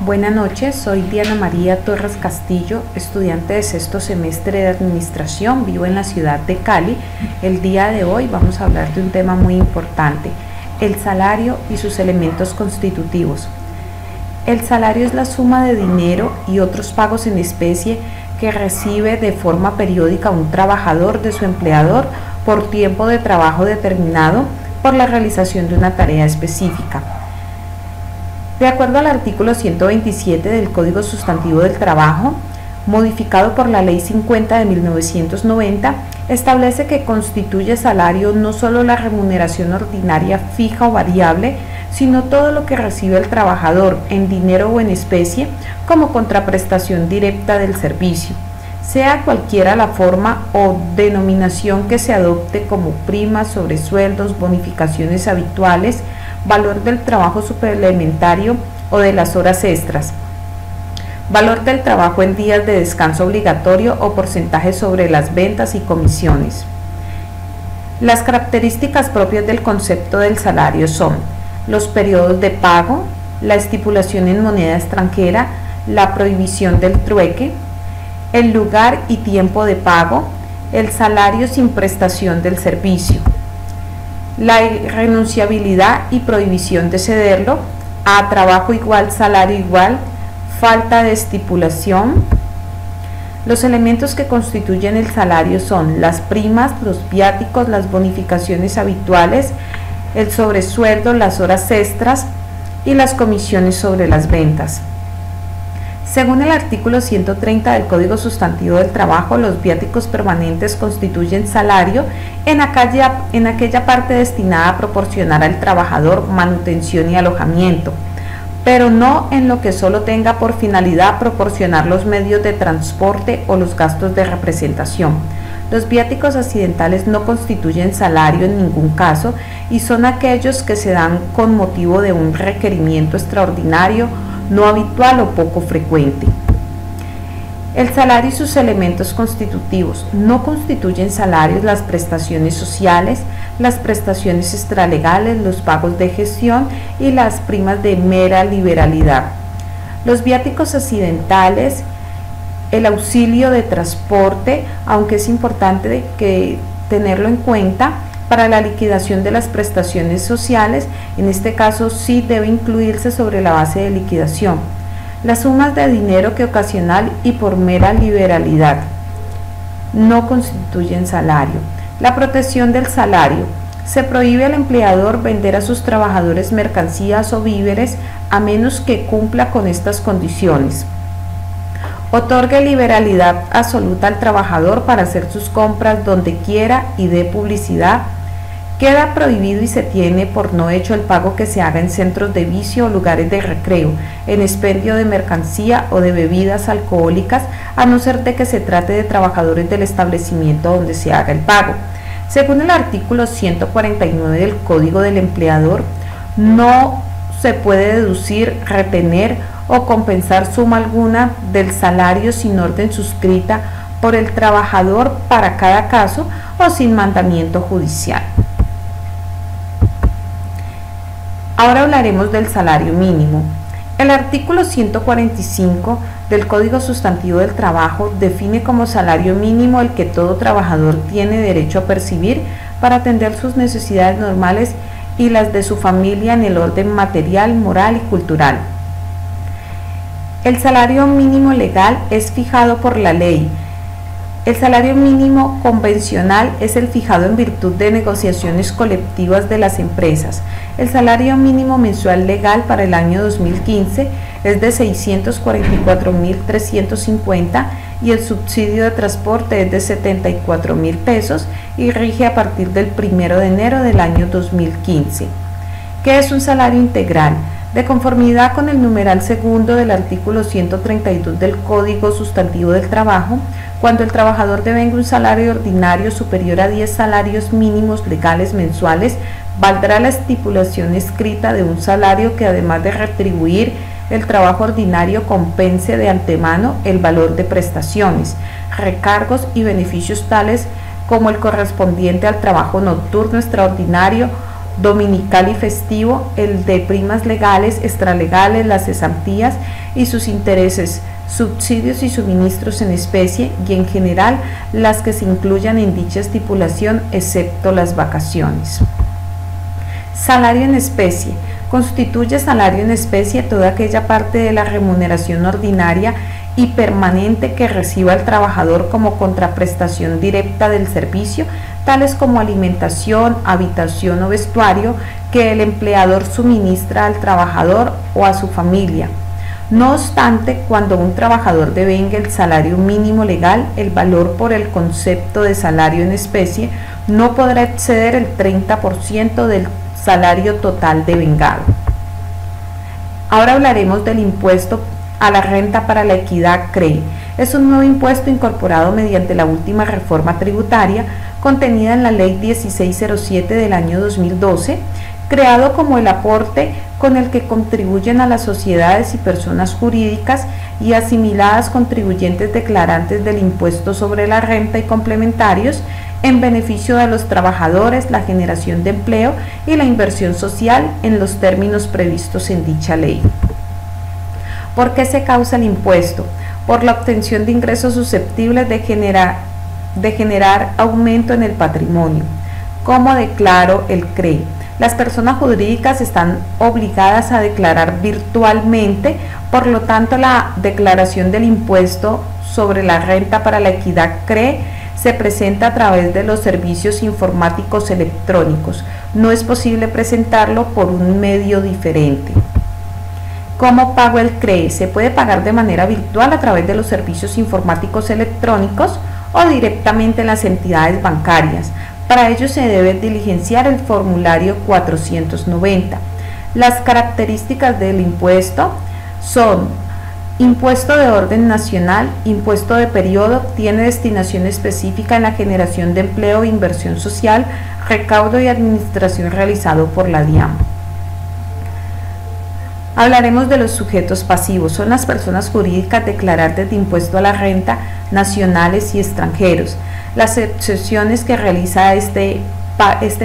Buenas noches, soy Diana María Torres Castillo, estudiante de sexto semestre de Administración, vivo en la ciudad de Cali. El día de hoy vamos a hablar de un tema muy importante, el salario y sus elementos constitutivos. El salario es la suma de dinero y otros pagos en especie que recibe de forma periódica un trabajador de su empleador por tiempo de trabajo determinado por la realización de una tarea específica. De acuerdo al artículo 127 del Código Sustantivo del Trabajo, modificado por la Ley 50 de 1990, establece que constituye salario no solo la remuneración ordinaria fija o variable, sino todo lo que recibe el trabajador en dinero o en especie como contraprestación directa del servicio, sea cualquiera la forma o denominación que se adopte, como primas, sobresueldos, bonificaciones habituales, valor del trabajo suplementario o de las horas extras, valor del trabajo en días de descanso obligatorio o porcentaje sobre las ventas y comisiones. Las características propias del concepto del salario son los periodos de pago, la estipulación en moneda extranjera, la prohibición del trueque, el lugar y tiempo de pago, el salario sin prestación del servicio, la irrenunciabilidad y prohibición de cederlo, a trabajo igual, salario igual, falta de estipulación. Los elementos que constituyen el salario son las primas, los viáticos, las bonificaciones habituales, el sobresueldo, las horas extras y las comisiones sobre las ventas. Según el artículo 130 del Código Sustantivo del Trabajo, los viáticos permanentes constituyen salario en aquella parte destinada a proporcionar al trabajador manutención y alojamiento, pero no en lo que solo tenga por finalidad proporcionar los medios de transporte o los gastos de representación. Los viáticos accidentales no constituyen salario en ningún caso y son aquellos que se dan con motivo de un requerimiento extraordinario, no habitual o poco frecuente. El salario y sus elementos constitutivos: no constituyen salarios las prestaciones sociales, las prestaciones extralegales, los pagos de gestión y las primas de mera liberalidad. Los viáticos accidentales, el auxilio de transporte, aunque es importante tenerlo en cuenta para la liquidación de las prestaciones sociales, en este caso sí debe incluirse sobre la base de liquidación. Las sumas de dinero que ocasional y por mera liberalidad no constituyen salario. La protección del salario: se prohíbe al empleador vender a sus trabajadores mercancías o víveres a menos que cumpla con estas condiciones. Otorgue liberalidad absoluta al trabajador para hacer sus compras donde quiera y dé publicidad. Queda prohibido y se tiene por no hecho el pago que se haga en centros de vicio o lugares de recreo, en expendio de mercancía o de bebidas alcohólicas, a no ser de que se trate de trabajadores del establecimiento donde se haga el pago. Según el artículo 149 del Código del Empleador, no se puede deducir, retener o compensar suma alguna del salario sin orden suscrita por el trabajador para cada caso o sin mandamiento judicial. Ahora hablaremos del salario mínimo. El artículo 145 del Código Sustantivo del Trabajo define como salario mínimo el que todo trabajador tiene derecho a percibir para atender sus necesidades normales y las de su familia en el orden material, moral y cultural. El salario mínimo legal es fijado por la ley. El salario mínimo convencional es el fijado en virtud de negociaciones colectivas de las empresas. El salario mínimo mensual legal para el año 2015 es de 644.350 y el subsidio de transporte es de 74.000 pesos y rige a partir del 1 de enero del año 2015. ¿Qué es un salario integral? De conformidad con el numeral segundo del artículo 132 del Código Sustantivo del Trabajo, cuando el trabajador devenga un salario ordinario superior a 10 salarios mínimos legales mensuales, valdrá la estipulación escrita de un salario que, además de retribuir el trabajo ordinario, compense de antemano el valor de prestaciones, recargos y beneficios tales como el correspondiente al trabajo nocturno extraordinario dominical y festivo, el de primas legales, extralegales, las cesantías y sus intereses, subsidios y suministros en especie y en general las que se incluyan en dicha estipulación excepto las vacaciones. Salario en especie. Constituye salario en especie toda aquella parte de la remuneración ordinaria y permanente que reciba el trabajador como contraprestación directa del servicio, tales como alimentación, habitación o vestuario que el empleador suministra al trabajador o a su familia. No obstante, cuando un trabajador devenga el salario mínimo legal, el valor por el concepto de salario en especie no podrá exceder el 30% del salario total devengado. Ahora hablaremos del impuesto a la renta para la equidad CREE. Es un nuevo impuesto incorporado mediante la última reforma tributaria contenida en la Ley 1607 del año 2012, creado como el aporte con el que contribuyen a las sociedades y personas jurídicas y asimiladas contribuyentes declarantes del impuesto sobre la renta y complementarios en beneficio de los trabajadores, la generación de empleo y la inversión social en los términos previstos en dicha ley. ¿Por qué se causa el impuesto? Por la obtención de ingresos susceptibles de generar aumento en el patrimonio. ¿Cómo declaro el CREE? Las personas jurídicas están obligadas a declarar virtualmente, por lo tanto la declaración del impuesto sobre la renta para la equidad CREE se presenta a través de los servicios informáticos electrónicos. No es posible presentarlo por un medio diferente. ¿Cómo pago el CREE? Se puede pagar de manera virtual a través de los servicios informáticos electrónicos o directamente en las entidades bancarias. Para ello se debe diligenciar el formulario 490. Las características del impuesto son: impuesto de orden nacional, impuesto de periodo, tiene destinación específica en la generación de empleo e inversión social, recaudo y administración realizado por la DIAN. Hablaremos de los sujetos pasivos. Son las personas jurídicas declarantes de impuesto a la renta nacionales y extranjeros. Las excepciones que realiza este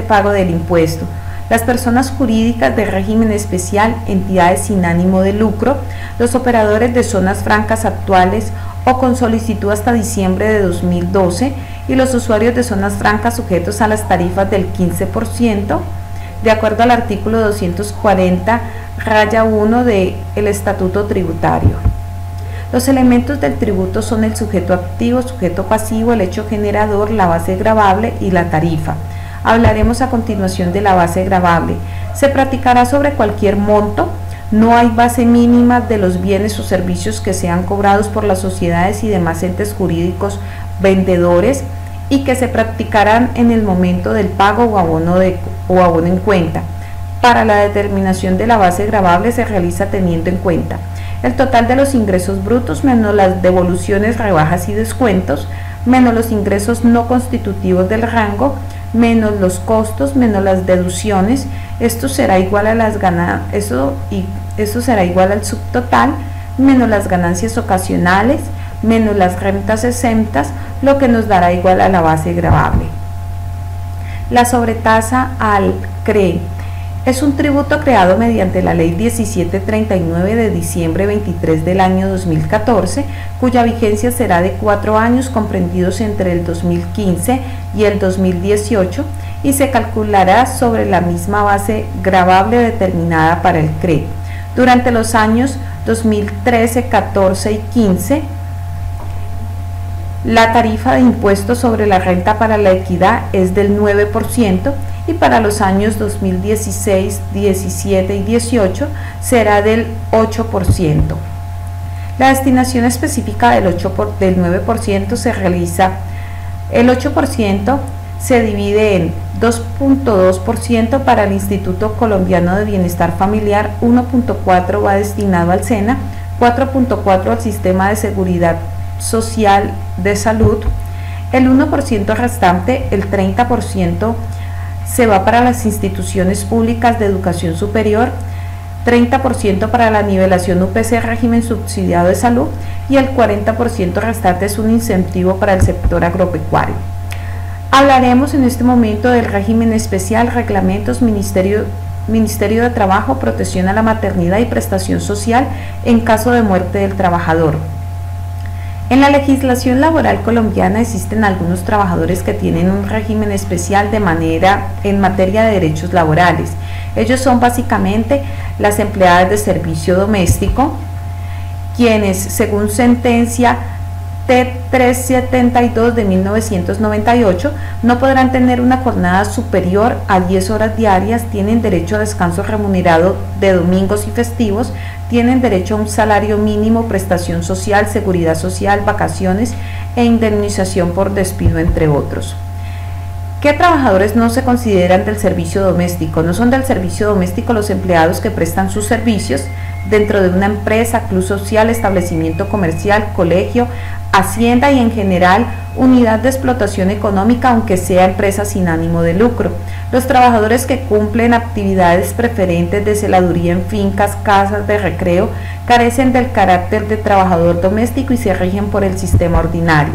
pago del impuesto: las personas jurídicas de régimen especial, entidades sin ánimo de lucro, los operadores de zonas francas actuales o con solicitud hasta diciembre de 2012 y los usuarios de zonas francas sujetos a las tarifas del 15%, de acuerdo al artículo 240-1 del Estatuto Tributario. Los elementos del tributo son el sujeto activo, sujeto pasivo, el hecho generador, la base gravable y la tarifa. Hablaremos a continuación de la base gravable. Se practicará sobre cualquier monto. No hay base mínima de los bienes o servicios que sean cobrados por las sociedades y demás entes jurídicos vendedores y que se practicarán en el momento del pago o abono en cuenta. Para la determinación de la base gravable se realiza teniendo en cuenta el total de los ingresos brutos menos las devoluciones, rebajas y descuentos, menos los ingresos no constitutivos del rango, menos los costos, menos las deducciones. Esto será igual a las ganancias, eso será igual al subtotal, menos las ganancias ocasionales, menos las rentas exentas, lo que nos dará igual a la base gravable. La sobretasa al CREE es un tributo creado mediante la Ley 1739 de diciembre 23 del año 2014, cuya vigencia será de 4 años comprendidos entre el 2015 y el 2018 y se calculará sobre la misma base gravable determinada para el CREE. Durante los años 2013, 14 y 15, la tarifa de impuesto sobre la renta para la equidad es del 9% y para los años 2016, 17 y 18 será del 8%. La destinación específica del 9% se realiza, el 8% se divide en 2.2% para el Instituto Colombiano de Bienestar Familiar, 1.4% va destinado al SENA, 4.4% al Sistema de Seguridad Social de Salud, el 1% restante, el 30%, se va para las instituciones públicas de educación superior, 30% para la nivelación UPC régimen subsidiado de salud y el 40% restante es un incentivo para el sector agropecuario. Hablaremos en este momento del régimen especial, reglamentos, Ministerio de Trabajo, protección a la maternidad y prestación social en caso de muerte del trabajador. En la legislación laboral colombiana existen algunos trabajadores que tienen un régimen especial en materia de derechos laborales. Ellos son básicamente las empleadas de servicio doméstico, quienes según sentencia T372 de 1998 no podrán tener una jornada superior a 10 horas diarias, tienen derecho a descanso remunerado de domingos y festivos, tienen derecho a un salario mínimo, prestación social, seguridad social, vacaciones e indemnización por despido, entre otros. ¿Qué trabajadores no se consideran del servicio doméstico? No son del servicio doméstico los empleados que prestan sus servicios dentro de una empresa, club social, establecimiento comercial, colegio, hacienda y en general unidad de explotación económica, aunque sea empresa sin ánimo de lucro. Los trabajadores que cumplen actividades preferentes de celaduría en fincas, casas de recreo, carecen del carácter de trabajador doméstico y se rigen por el sistema ordinario.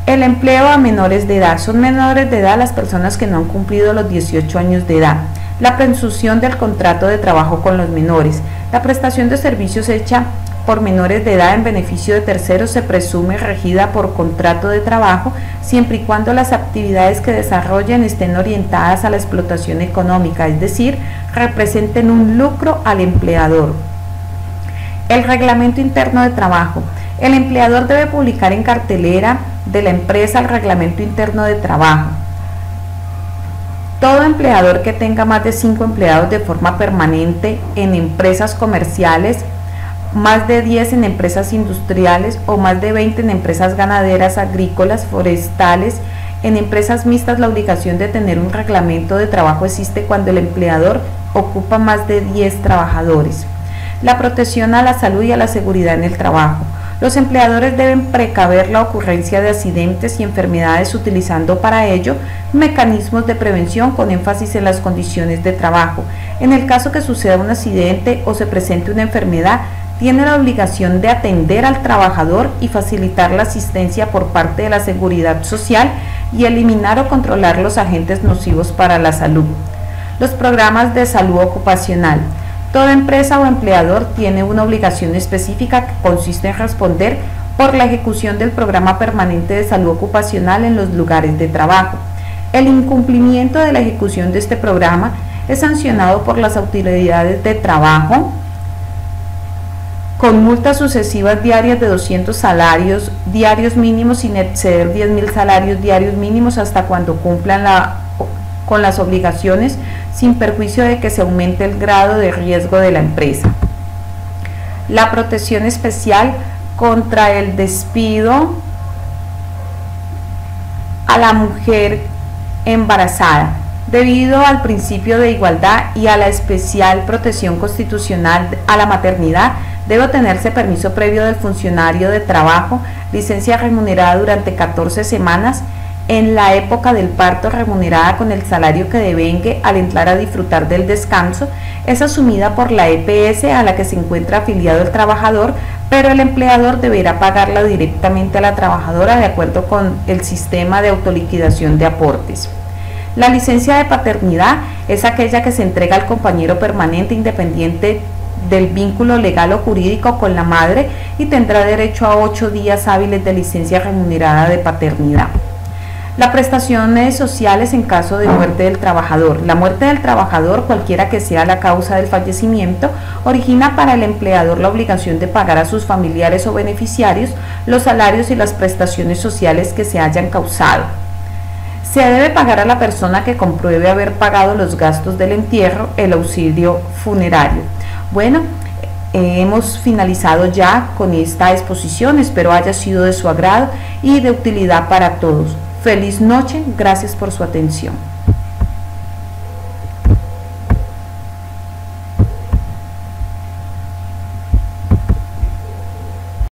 El empleo a menores de edad. Son menores de edad las personas que no han cumplido los 18 años de edad. La presunción del contrato de trabajo con los menores. La prestación de servicios hecha por menores de edad en beneficio de terceros se presume regida por contrato de trabajo siempre y cuando las actividades que desarrollen estén orientadas a la explotación económica, es decir, representen un lucro al empleador. El reglamento interno de trabajo. El empleador debe publicar en cartelera de la empresa el reglamento interno de trabajo. Todo empleador que tenga más de 5 empleados de forma permanente en empresas comerciales, más de 10 en empresas industriales o más de 20 en empresas ganaderas, agrícolas, forestales, en empresas mixtas, la obligación de tener un reglamento de trabajo existe cuando el empleador ocupa más de 10 trabajadores. La protección a la salud y a la seguridad en el trabajo. Los empleadores deben precaver la ocurrencia de accidentes y enfermedades utilizando para ello mecanismos de prevención con énfasis en las condiciones de trabajo. En el caso que suceda un accidente o se presente una enfermedad, tiene la obligación de atender al trabajador y facilitar la asistencia por parte de la seguridad social y eliminar o controlar los agentes nocivos para la salud. Los programas de salud ocupacional. Toda empresa o empleador tiene una obligación específica que consiste en responder por la ejecución del programa permanente de salud ocupacional en los lugares de trabajo. El incumplimiento de la ejecución de este programa es sancionado por las autoridades de trabajo con multas sucesivas diarias de 200 salarios diarios mínimos sin exceder 10.000 salarios diarios mínimos hasta cuando cumplan con las obligaciones, sin perjuicio de que se aumente el grado de riesgo de la empresa. La protección especial contra el despido a la mujer embarazada. Debido al principio de igualdad y a la especial protección constitucional a la maternidad, debe obtenerse permiso previo del funcionario de trabajo, licencia remunerada durante 14 semanas, en la época del parto remunerada con el salario que devengue al entrar a disfrutar del descanso, es asumida por la EPS a la que se encuentra afiliado el trabajador, pero el empleador deberá pagarla directamente a la trabajadora de acuerdo con el sistema de autoliquidación de aportes. La licencia de paternidad es aquella que se entrega al compañero permanente independiente del vínculo legal o jurídico con la madre y tendrá derecho a 8 días hábiles de licencia remunerada de paternidad. Las prestaciones sociales en caso de muerte del trabajador. La muerte del trabajador, cualquiera que sea la causa del fallecimiento, origina para el empleador la obligación de pagar a sus familiares o beneficiarios los salarios y las prestaciones sociales que se hayan causado. Se debe pagar a la persona que compruebe haber pagado los gastos del entierro, el auxilio funerario. Bueno, hemos finalizado ya con esta exposición, espero haya sido de su agrado y de utilidad para todos. Feliz noche, gracias por su atención.